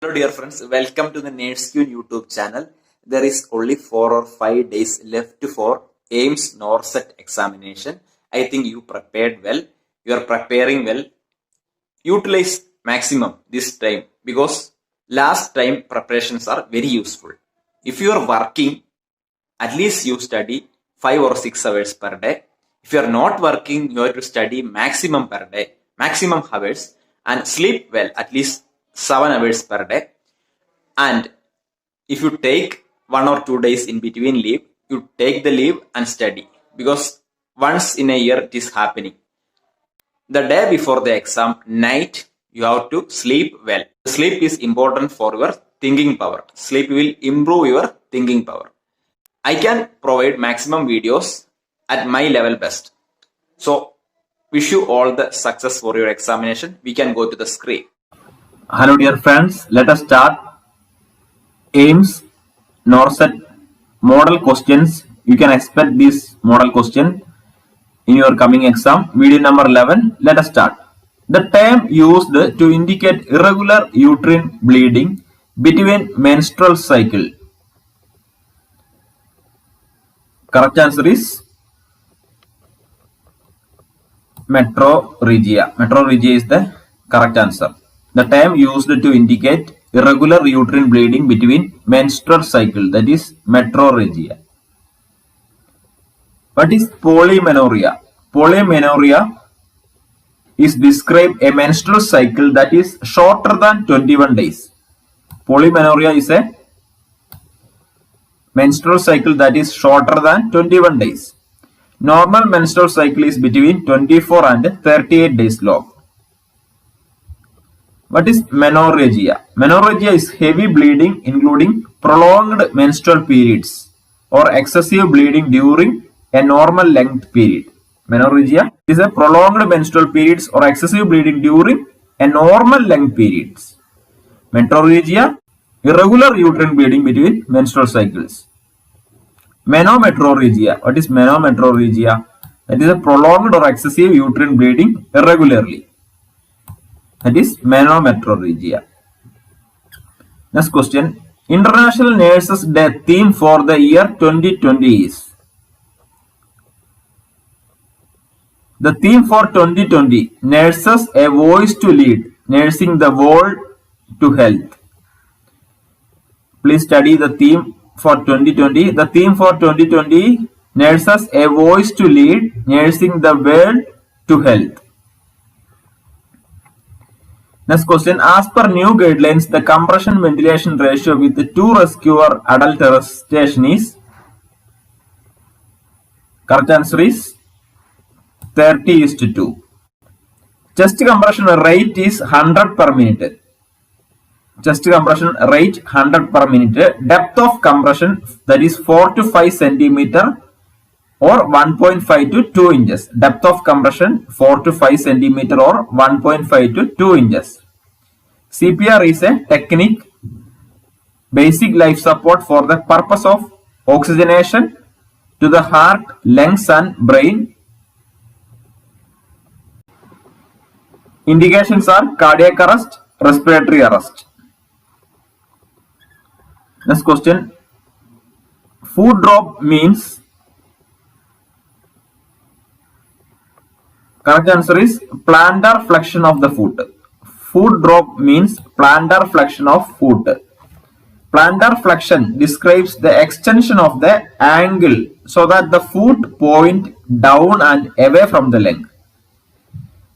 Hello dear friends, welcome to the NerdSQ YouTube channel. There is only 4 or 5 days left for AIMS NORCET examination. I think you prepared well, you are preparing well. Utilize maximum this time because last time preparations are very useful. If you are working, at least you study 5 or 6 hours per day. If you are not working, you have to study maximum per day, maximum hours, and sleep well, at least 7 hours per day. And if you take 1 or 2 days in between leave, you take the leave and study, because once in a year it is happening. The day before the exam, night, you have to sleep well. Sleep is important for your thinking power. Sleep will improve your thinking power. I can provide maximum videos at my level best. So, wish you all the success for your examination. We can go to the screen. Hello dear friends, let us start AIMS NORCET model questions. You can expect this model question in your coming exam. Video number 11, let us start. The term used to indicate irregular uterine bleeding between menstrual cycle. Correct answer is metrorrhagia. Metrorrhagia is the correct answer. The term used to indicate irregular uterine bleeding between menstrual cycle, that is metrorrhagia. What is polymenorrhea? Polymenorrhea is describe a menstrual cycle that is shorter than 21 days. Polymenorrhea is a menstrual cycle that is shorter than 21 days. Normal menstrual cycle is between 24 and 38 days long. What is menorrhagia? Menorrhagia is heavy bleeding including prolonged menstrual periods or excessive bleeding during a normal length period. Menorrhagia is a prolonged menstrual periods or excessive bleeding during a normal length periods. Metrorrhagia, irregular uterine bleeding between menstrual cycles. Menometrorrhagia. What is menometrorrhagia? That is a prolonged or excessive uterine bleeding irregularly. That is menometrorrhagia. Next question. International Nurses Day theme for the year 2020 is. The theme for 2020, Nurses, a voice to lead, nursing the world to health. Please study the theme for 2020. The theme for 2020, Nurses, a voice to lead, nursing the world to health. Next question. As per new guidelines, the compression ventilation ratio with the 2 rescuer adult resuscitation is. Correct answer is 30:2. Chest compression rate is 100 per minute. Chest compression rate 100 per minute. Depth of compression, that is 4 to 5 centimeter or 1.5 to 2 inches. Depth of compression 4 to 5 centimeter or 1.5 to 2 inches. CPR is a technique, basic life support for the purpose of oxygenation to the heart, lungs and brain. Indications are cardiac arrest, respiratory arrest. Next question. Foot drop means. Correct answer is plantar flexion of the foot. Foot drop means plantar flexion of foot. Plantar flexion describes the extension of the ankle so that the foot point down and away from the leg.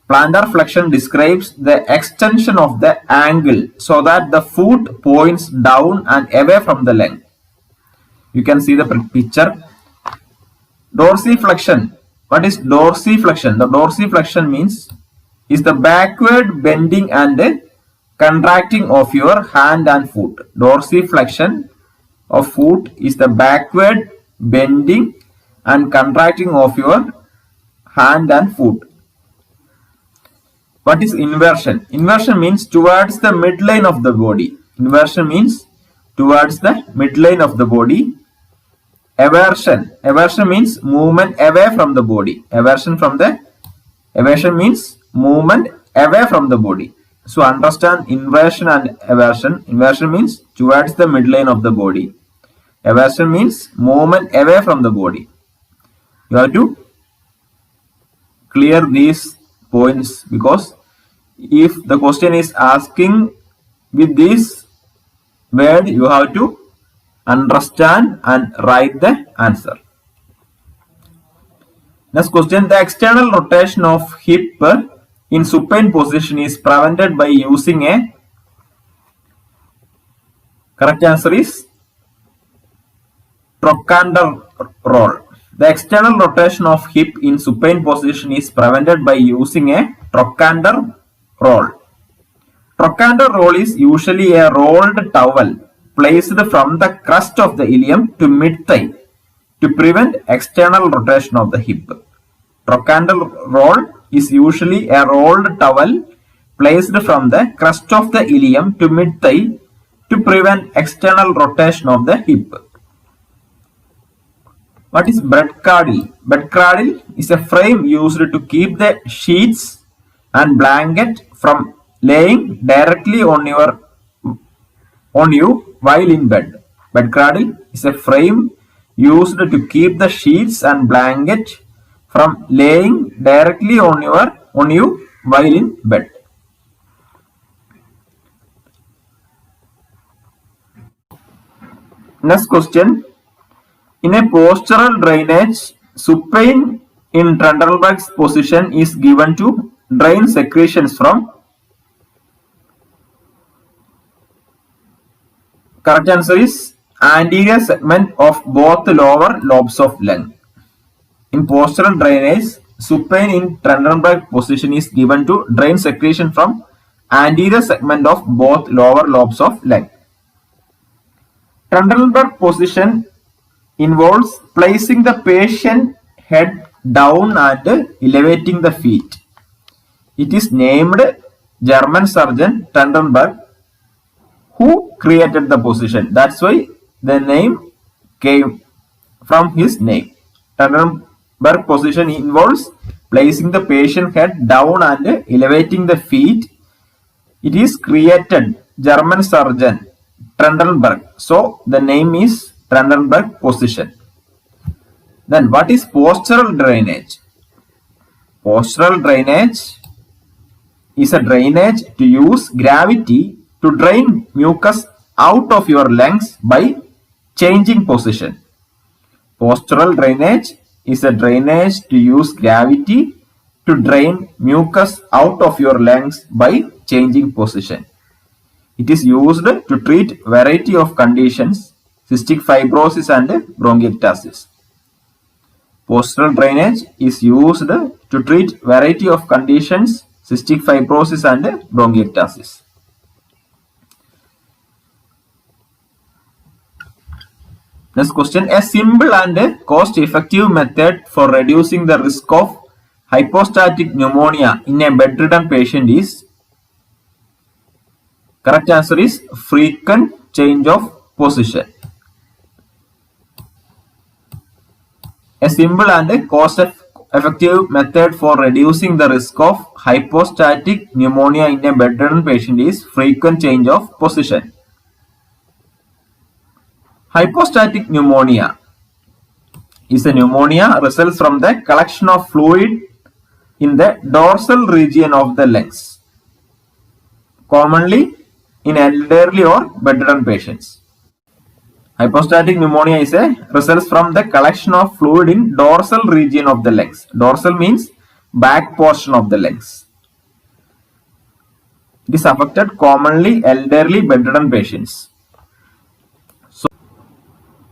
Plantar flexion describes the extension of the ankle so that the foot points down and away from the leg. You can see the picture. Dorsiflexion. What is dorsiflexion? The dorsiflexion means is the backward bending and contracting of your hand and foot. Dorsiflexion of foot is the backward bending and contracting of your hand and foot. What is inversion? Inversion means towards the midline of the body. Inversion means towards the midline of the body. Eversion. Eversion means movement away from the body. Eversion means movement away from the body. So understand inversion and eversion. Inversion means towards the midline of the body. Eversion means movement away from the body. You have to clear these points because if the question is asking with this word, you have to understand and write the answer. Next question, the external rotation of hip in supine position is prevented by using a, correct answer is trochanter roll. The external rotation of hip in supine position is prevented by using a trochanter roll. Trochanter roll is usually a rolled towel placed from the crest of the ilium to mid-thigh to prevent external rotation of the hip. Trochanter roll is usually a rolled towel placed from the crest of the ilium to mid-thigh to prevent external rotation of the hip. What is bed cradle? Bed cradle is a frame used to keep the sheets and blanket from laying directly on you while in bed. Bed cradle is a frame used to keep the sheets and blanket from laying directly on you while in bed. Next question. In a postural drainage, supine in Trendelenburg's position is given to drain secretions from. Correct answer is anterior segment of both lower lobes of lung. In postural drainage, supine in Trendelenburg position is given to drain secretion from anterior segment of both lower lobes of lung. Trendelenburg position involves placing the patient head down and elevating the feet. It is named German surgeon Trendelenburg who created the position. That's why the name came from his name. Trendelenburg position involves placing the patient head down and elevating the feet. It is created German surgeon Trendelenburg. So the name is Trendelenburg position. Then what is postural drainage? Postural drainage is a drainage to use gravity to drain mucus out of your lungs by changing position. Postural drainage is a drainage to use gravity to drain mucus out of your lungs by changing position. It is used to treat variety of conditions, cystic fibrosis and bronchiectasis. Postural drainage is used to treat variety of conditions, cystic fibrosis and bronchiectasis. Next question, a simple and cost-effective method for reducing the risk of hypostatic pneumonia in a bedridden patient is, correct answer is frequent change of position. A simple and cost-effective method for reducing the risk of hypostatic pneumonia in a bedridden patient is frequent change of position. Hypostatic pneumonia is a pneumonia results from the collection of fluid in the dorsal region of the lungs, commonly in elderly or bedridden patients. Hypostatic pneumonia is a results from the collection of fluid in dorsal region of the lungs. Dorsal means back portion of the lungs. It is affected commonly elderly bedridden patients.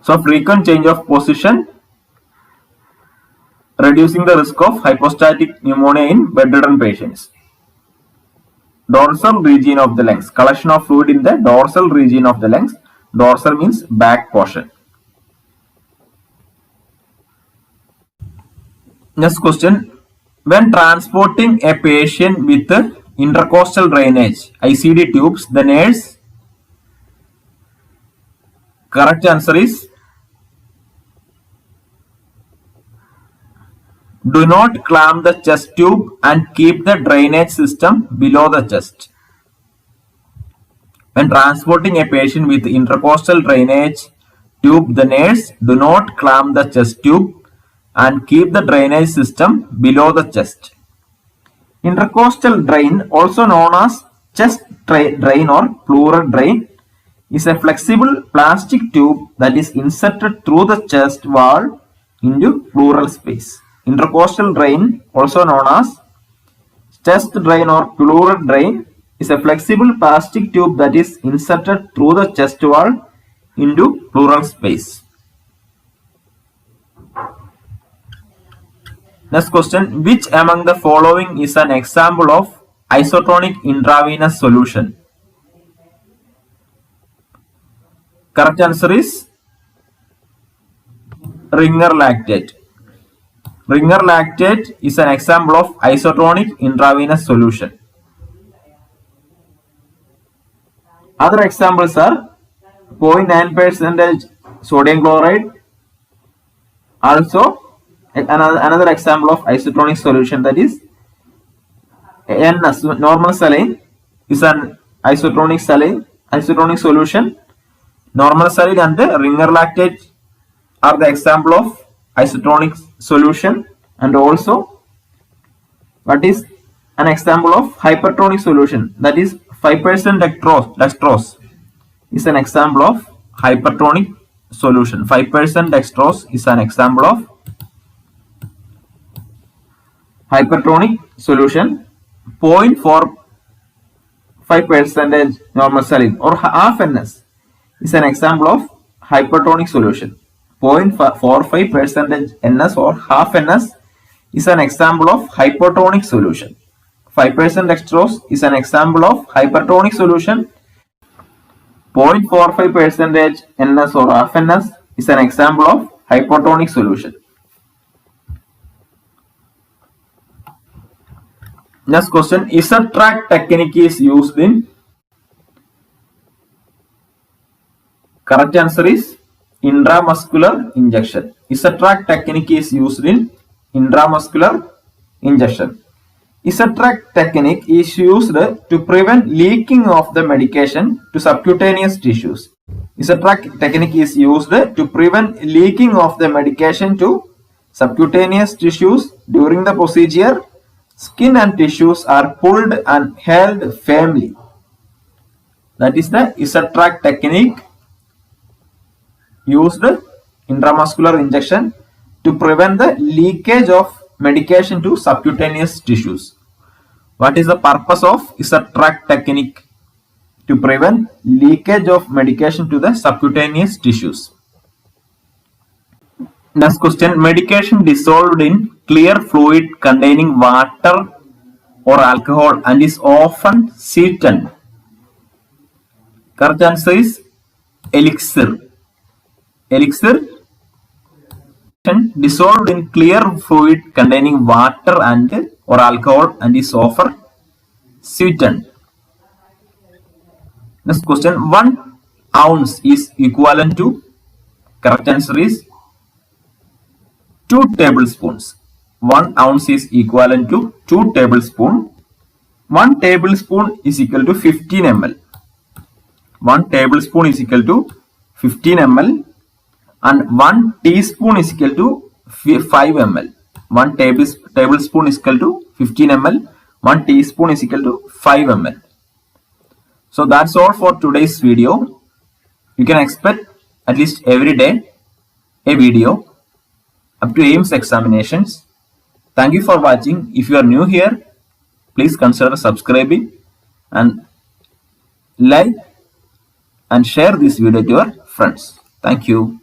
So frequent change of position reducing the risk of hypostatic pneumonia in bedridden patients. Dorsal region of the lungs, collection of fluid in the dorsal region of the lungs. Dorsal means back portion. Next question, when transporting a patient with intercostal drainage ICD tubes, the nurse, correct answer is do not clamp the chest tube and keep the drainage system below the chest. When transporting a patient with intercostal drainage tube, the nurse do not clamp the chest tube and keep the drainage system below the chest. Intercostal drain, also known as chest drain or pleural drain, is a flexible plastic tube that is inserted through the chest wall into pleural space. Intercostal drain, also known as chest drain or pleural drain, is a flexible plastic tube that is inserted through the chest wall into pleural space. Next question, which among the following is an example of isotonic intravenous solution? Correct answer is Ringer lactate. Ringer lactate is an example of isotonic intravenous solution. Other examples are 0.9% sodium chloride. Also, another example of isotonic solution, that is NS, normal saline, is an isotonic solution. Normal saline and the Ringer lactate are the example of isotonic solution. And also, what is an example of hypertonic solution, that is 5% dextrose is an example of hypertonic solution. 5% dextrose is an example of hypertonic solution. 0.45% normal saline or half NS is an example of hypertonic solution. 0.45% NS or half NS is an example of hypertonic solution. 5% dextrose is an example of hypertonic solution. 0.45% NS or half NS is an example of hypertonic solution. Next question, ISOTRAC technique is used in? Correct answer is intramuscular injection. ISOTRAC technique is used in intramuscular injection. ISOTRAC technique is used to prevent leaking of the medication to subcutaneous tissues. ISOTRAC technique is used to prevent leaking of the medication to subcutaneous tissues. During the procedure, skin and tissues are pulled and held firmly. That is the ISOTRAC technique used intramuscular injection to prevent the leakage of medication to subcutaneous tissues. What is the purpose of ISOTRAC technique? To prevent leakage of medication to the subcutaneous tissues. Next question, medication dissolved in clear fluid containing water or alcohol and is often sweetened. Correct answer is elixir. Elixir dissolved in clear fluid containing water and or alcohol and is often sweetened. Next question, 1 ounce is equivalent to? Correct answer is 2 tablespoons. 1 ounce is equivalent to 2 tablespoons. 1 tablespoon is equal to 15 ml. 1 tablespoon is equal to 15 ml and 1 teaspoon is equal to 5 ml. 1 tablespoon is equal to 15 ml. 1 teaspoon is equal to 5 ml. So that's all for today's video. You can expect at least every day a video up to AIIMS examinations. Thank you for watching. If you are new here, please consider subscribing and like and share this video to your friends. Thank you.